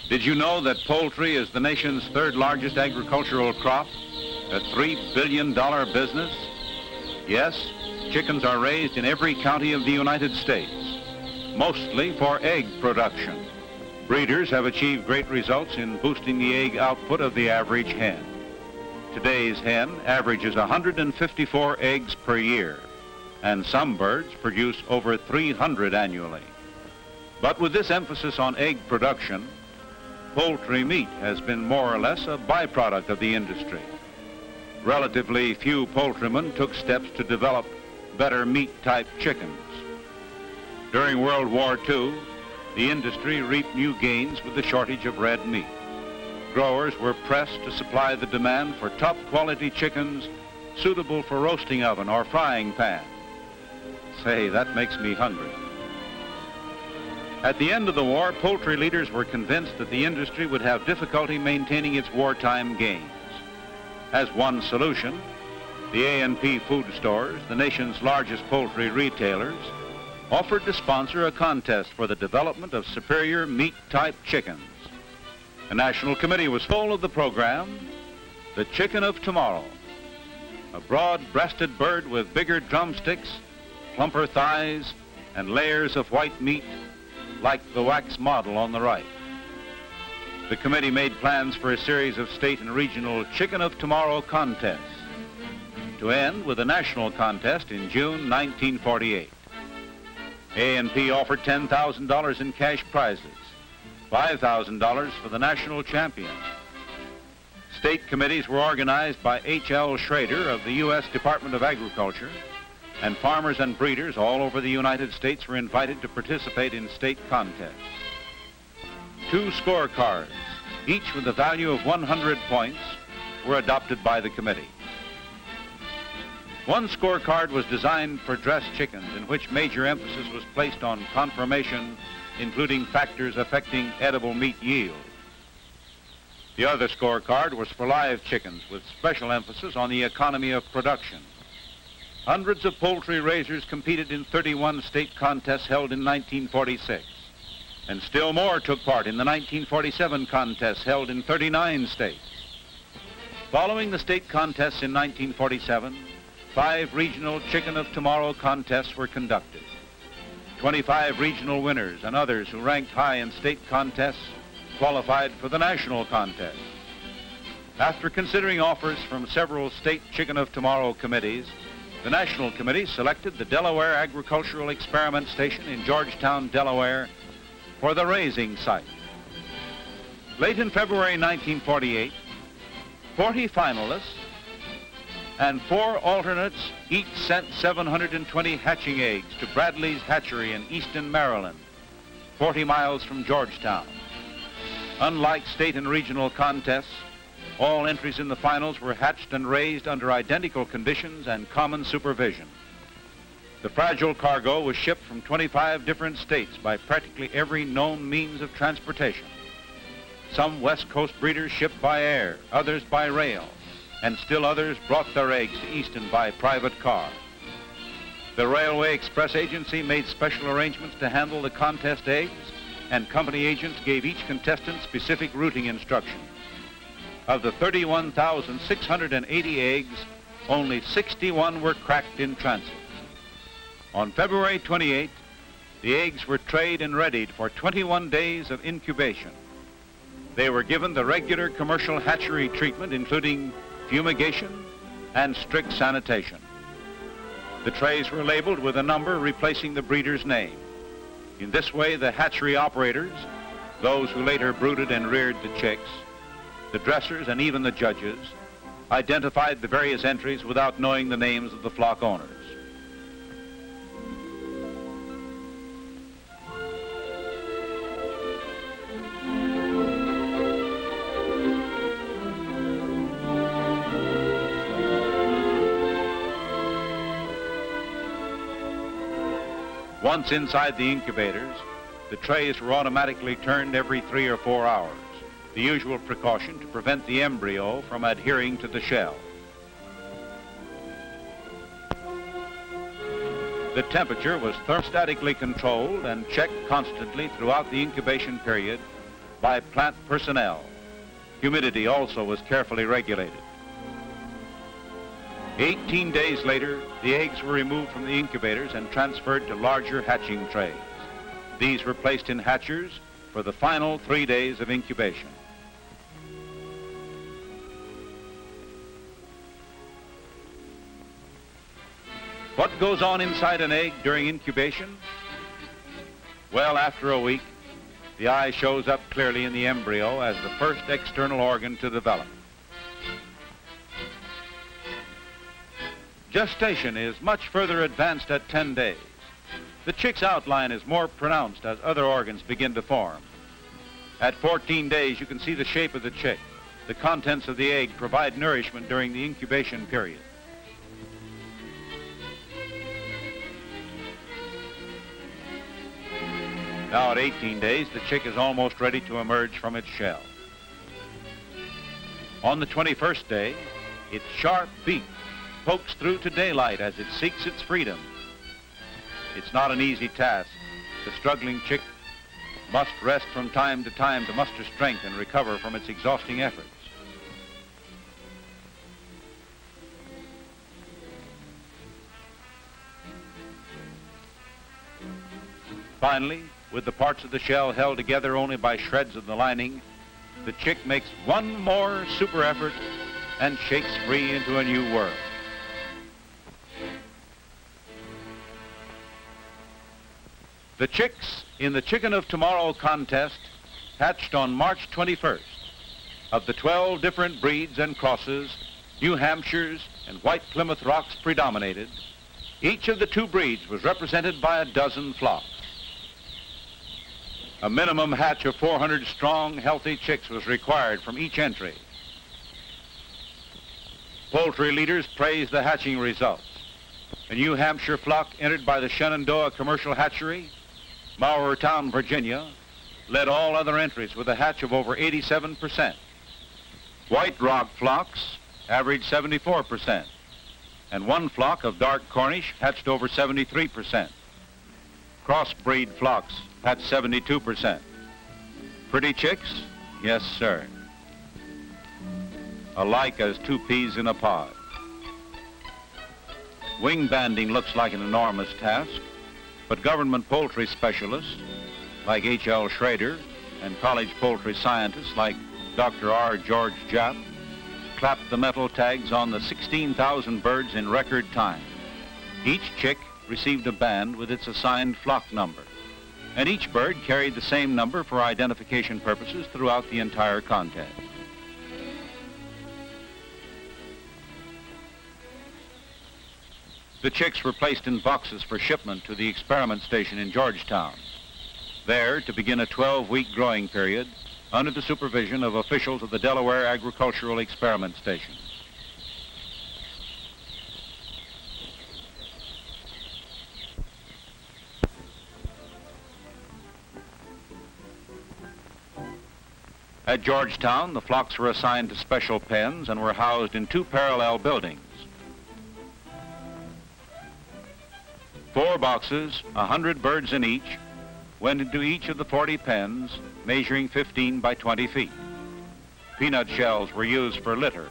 Did you know that poultry is the nation's third largest agricultural crop? A $3 billion business? Yes, chickens are raised in every county of the United States, mostly for egg production. Breeders have achieved great results in boosting the egg output of the average hen. Today's hen averages 154 eggs per year, and some birds produce over 300 annually. But with this emphasis on egg production, poultry meat has been more or less a byproduct of the industry. Relatively few poultrymen took steps to develop better meat-type chickens. During World War II, the industry reaped new gains with the shortage of red meat. Growers were pressed to supply the demand for top-quality chickens suitable for roasting oven or frying pan. Say, that makes me hungry. At the end of the war, poultry leaders were convinced that the industry would have difficulty maintaining its wartime gains. As one solution, the A&P food stores, the nation's largest poultry retailers, offered to sponsor a contest for the development of superior meat-type chickens. The National Committee was full of the program, The Chicken of Tomorrow, a broad-breasted bird with bigger drumsticks, plumper thighs, and layers of white meat like the wax model on the right. The committee made plans for a series of state and regional Chicken of Tomorrow contests, to end with a national contest in June 1948. A&P offered $10,000 in cash prizes, $5,000 for the national champion. State committees were organized by H.L. Schrader of the U.S. Department of Agriculture, and farmers and breeders all over the United States were invited to participate in state contests. 2 scorecards, each with a value of 100 points, were adopted by the committee. One scorecard was designed for dressed chickens, in which major emphasis was placed on conformation, including factors affecting edible meat yield. The other scorecard was for live chickens, with special emphasis on the economy of production. Hundreds of poultry raisers competed in 31 state contests held in 1946, and still more took part in the 1947 contests held in 39 states. Following the state contests in 1947, 5 regional Chicken of Tomorrow contests were conducted. 25 regional winners and others who ranked high in state contests qualified for the national contest. After considering offers from several state Chicken of Tomorrow committees, the National Committee selected the Delaware Agricultural Experiment Station in Georgetown, Delaware, for the raising site. Late in February 1948, 40 finalists and 4 alternates each sent 720 hatching eggs to Bradley's Hatchery in Easton, Maryland, 40 miles from Georgetown. Unlike state and regional contests, all entries in the finals were hatched and raised under identical conditions and common supervision. The fragile cargo was shipped from 25 different states by practically every known means of transportation. Some West Coast breeders shipped by air, others by rail, and still others brought their eggs to Easton by private car. The Railway Express Agency made special arrangements to handle the contest eggs, and company agents gave each contestant specific routing instructions. Of the 31,680 eggs, only 61 were cracked in transit. On February 28, the eggs were trayed and readied for 21 days of incubation. They were given the regular commercial hatchery treatment, including fumigation and strict sanitation. The trays were labeled with a number replacing the breeder's name. In this way, the hatchery operators, those who later brooded and reared the chicks, the dressers, and even the judges, identified the various entries without knowing the names of the flock owners. Once inside the incubators, the trays were automatically turned every 3 or 4 hours, the usual precaution to prevent the embryo from adhering to the shell. The temperature was thermostatically controlled and checked constantly throughout the incubation period by plant personnel. Humidity also was carefully regulated. 18 days later, the eggs were removed from the incubators and transferred to larger hatching trays. These were placed in hatchers for the final 3 days of incubation. What goes on inside an egg during incubation? Well, after a week, the eye shows up clearly in the embryo as the first external organ to develop. Gestation is much further advanced at 10 days. The chick's outline is more pronounced as other organs begin to form. At 14 days, you can see the shape of the chick. The contents of the egg provide nourishment during the incubation period. Now at 18 days, the chick is almost ready to emerge from its shell. On the 21st day, its sharp beak pokes through to daylight as it seeks its freedom. It's not an easy task. The struggling chick must rest from time to muster strength and recover from its exhausting efforts. Finally, with the parts of the shell held together only by shreds of the lining, the chick makes one more super effort and shakes free into a new world. The chicks in the Chicken of Tomorrow contest hatched on March 21st. Of the 12 different breeds and crosses, New Hampshires and White Plymouth Rocks predominated. Each of the 2 breeds was represented by a dozen flocks. A minimum hatch of 400 strong, healthy chicks was required from each entry. Poultry leaders praised the hatching results. A New Hampshire flock entered by the Shenandoah Commercial Hatchery, Maurertown, Virginia, led all other entries with a hatch of over 87%. White Rock flocks averaged 74%, and one flock of dark Cornish hatched over 73%. Crossbreed flocks hatched 72%. Pretty chicks? Yes, sir. Alike as 2 peas in a pod. Wing banding looks like an enormous task, but government poultry specialists like H.L. Schrader and college poultry scientists like Dr. R. George Japp clapped the metal tags on the 16,000 birds in record time. Each chick received a band with its assigned flock number, and each bird carried the same number for identification purposes throughout the entire contest. The chicks were placed in boxes for shipment to the experiment station in Georgetown, there to begin a 12-week growing period under the supervision of officials of the Delaware Agricultural Experiment Station. At Georgetown, the flocks were assigned to special pens and were housed in 2 parallel buildings. 4 boxes, 100 birds in each, went into each of the 40 pens, measuring 15 by 20 feet. Peanut shells were used for litter,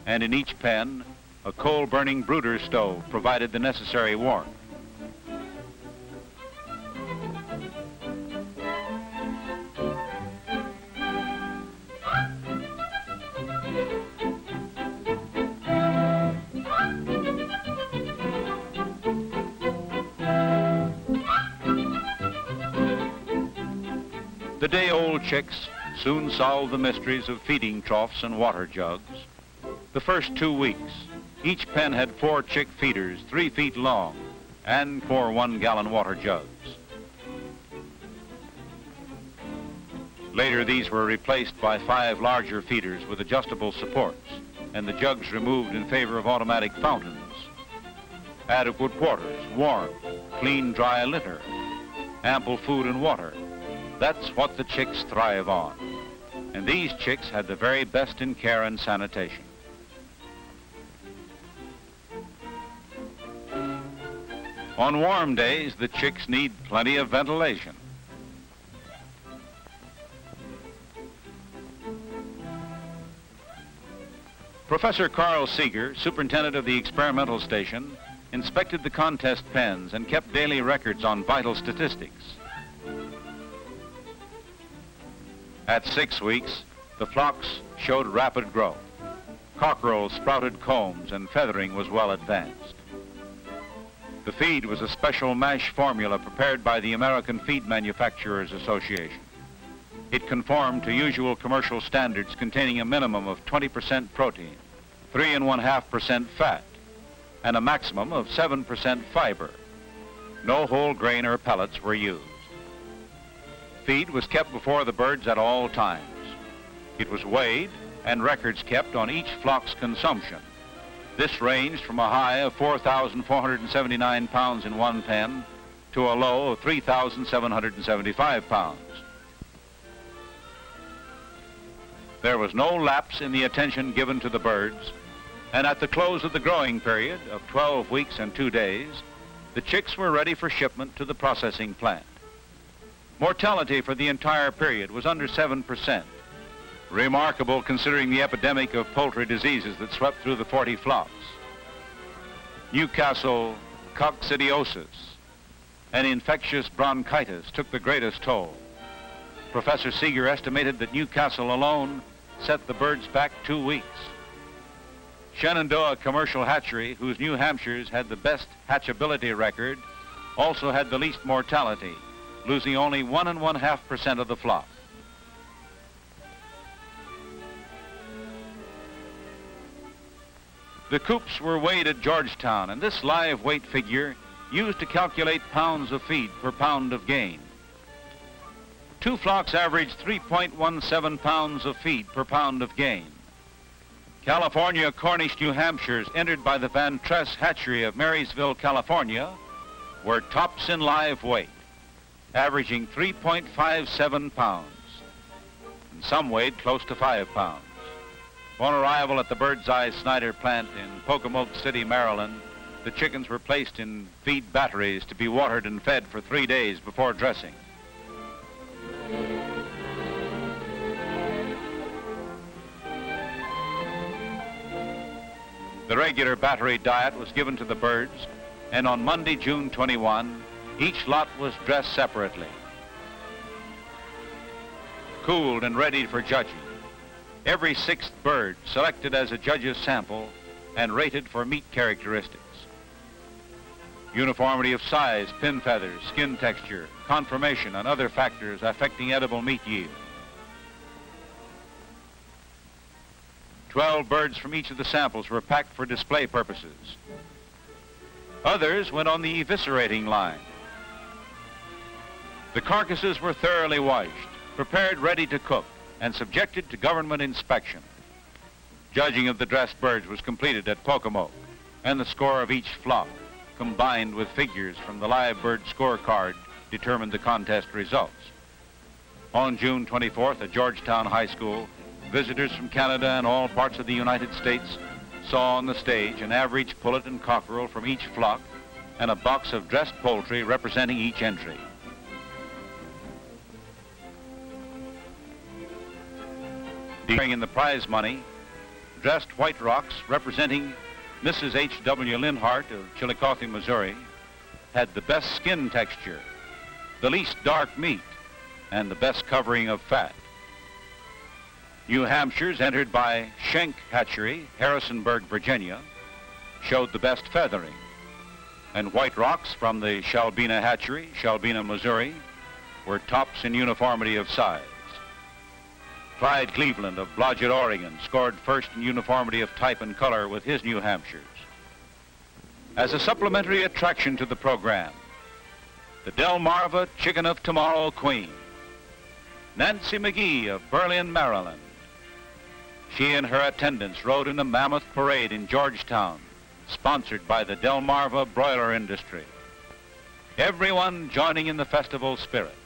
and in each pen, a coal-burning brooder stove provided the necessary warmth. The day-old chicks soon solved the mysteries of feeding troughs and water jugs. The first 2 weeks, each pen had 4 chick feeders 3 feet long and 4 one-gallon water jugs. Later, these were replaced by 5 larger feeders with adjustable supports and the jugs removed in favor of automatic fountains. Adequate quarters, warmth, clean, dry litter, ample food and water. That's what the chicks thrive on. And these chicks had the very best in care and sanitation. On warm days, the chicks need plenty of ventilation. Professor Carl Seeger, superintendent of the experimental station, inspected the contest pens and kept daily records on vital statistics. At 6 weeks, the flocks showed rapid growth. Cockerels sprouted combs and feathering was well advanced. The feed was a special mash formula prepared by the American Feed Manufacturers Association. It conformed to usual commercial standards containing a minimum of 20% protein, 3.5% fat, and a maximum of 7% fiber. No whole grain or pellets were used. Feed was kept before the birds at all times. It was weighed and records kept on each flock's consumption. This ranged from a high of 4,479 pounds in one pen to a low of 3,775 pounds. There was no lapse in the attention given to the birds, and at the close of the growing period of 12 weeks and 2 days, the chicks were ready for shipment to the processing plant. Mortality for the entire period was under 7%. Remarkable considering the epidemic of poultry diseases that swept through the 40 flocks. Newcastle coccidiosis, an infectious bronchitis, took the greatest toll. Professor Seeger estimated that Newcastle alone set the birds back 2 weeks. Shenandoah Commercial Hatchery, whose New Hampshires had the best hatchability record, also had the least mortality, losing only 1.5% of the flock. The coops were weighed at Georgetown, and this live weight figure used to calculate pounds of feed per pound of gain. 2 flocks averaged 3.17 pounds of feed per pound of gain. California Cornish New Hampshires, entered by the Van Tress Hatchery of Marysville, California, were tops in live weight, averaging 3.57 pounds, and some weighed close to 5 pounds. On arrival at the Birdseye Snyder plant in Pocomoke City, Maryland, the chickens were placed in feed batteries to be watered and fed for 3 days before dressing. The regular battery diet was given to the birds, and on Monday, June 21, each lot was dressed separately, cooled and ready for judging. Every 6th bird selected as a judge's sample and rated for meat characteristics. Uniformity of size, pin feathers, skin texture, conformation, and other factors affecting edible meat yield. 12 birds from each of the samples were packed for display purposes. Others went on the eviscerating line. The carcasses were thoroughly washed, prepared ready to cook, and subjected to government inspection. Judging of the dressed birds was completed at Pocomoke, and the score of each flock, combined with figures from the live bird scorecard, determined the contest results. On June 24th at Georgetown High School, visitors from Canada and all parts of the United States saw on the stage an average pullet and cockerel from each flock and a box of dressed poultry representing each entry. In the prize money, dressed White Rocks, representing Mrs. H.W. Linhart of Chillicothe, Missouri, had the best skin texture, the least dark meat, and the best covering of fat. New Hampshires, entered by Schenck Hatchery, Harrisonburg, Virginia, showed the best feathering, and White Rocks from the Shalbina Hatchery, Shalbina, Missouri, were tops in uniformity of size. Clyde Cleveland of Blodgett, Oregon, scored first in uniformity of type and color with his New Hampshires. As a supplementary attraction to the program, the Delmarva Chicken of Tomorrow Queen, Nancy McGee of Berlin, Maryland. She and her attendants rode in a mammoth parade in Georgetown, sponsored by the Delmarva broiler industry. Everyone joining in the festival spirit.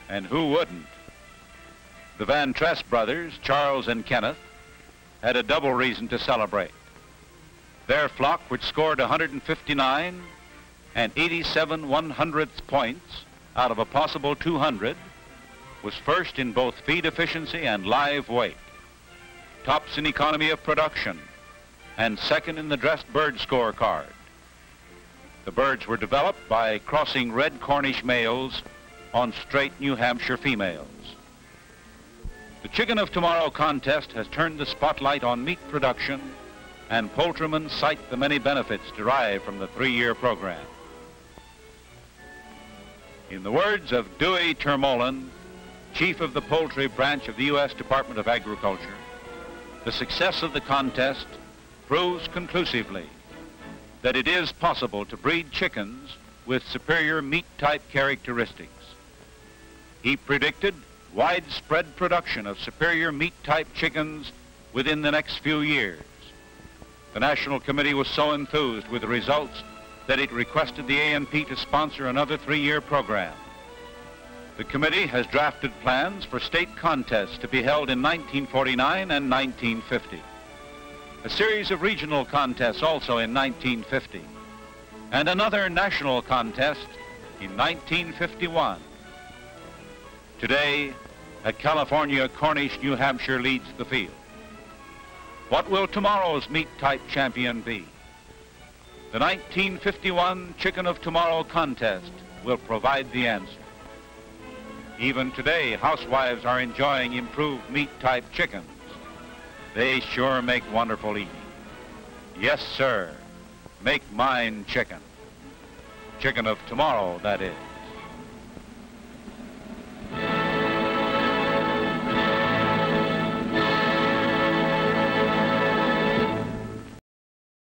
And who wouldn't? The Van Tress brothers, Charles and Kenneth, had a double reason to celebrate. Their flock, which scored 159 and 87 1/100th points out of a possible 200, was first in both feed efficiency and live weight. tops in economy of production, and second in the dressed bird scorecard. The birds were developed by crossing red Cornish males on straight New Hampshire females. The Chicken of Tomorrow contest has turned the spotlight on meat production, and poultrymen cite the many benefits derived from the 3-year program. In the words of Dewey Termolen, chief of the poultry branch of the U.S. Department of Agriculture, the success of the contest proves conclusively that it is possible to breed chickens with superior meat-type characteristics. He predicted widespread production of superior meat-type chickens within the next few years. The National Committee was so enthused with the results that it requested the A&P to sponsor another 3-year program. The committee has drafted plans for state contests to be held in 1949 and 1950. A series of regional contests also in 1950, and another national contest in 1951. Today, a California Cornish New Hampshire leads the field. What will tomorrow's meat-type champion be? The 1951 Chicken of Tomorrow contest will provide the answer. Even today, housewives are enjoying improved meat-type chickens. They sure make wonderful eating. Yes, sir. Make mine chicken. Chicken of Tomorrow, that is.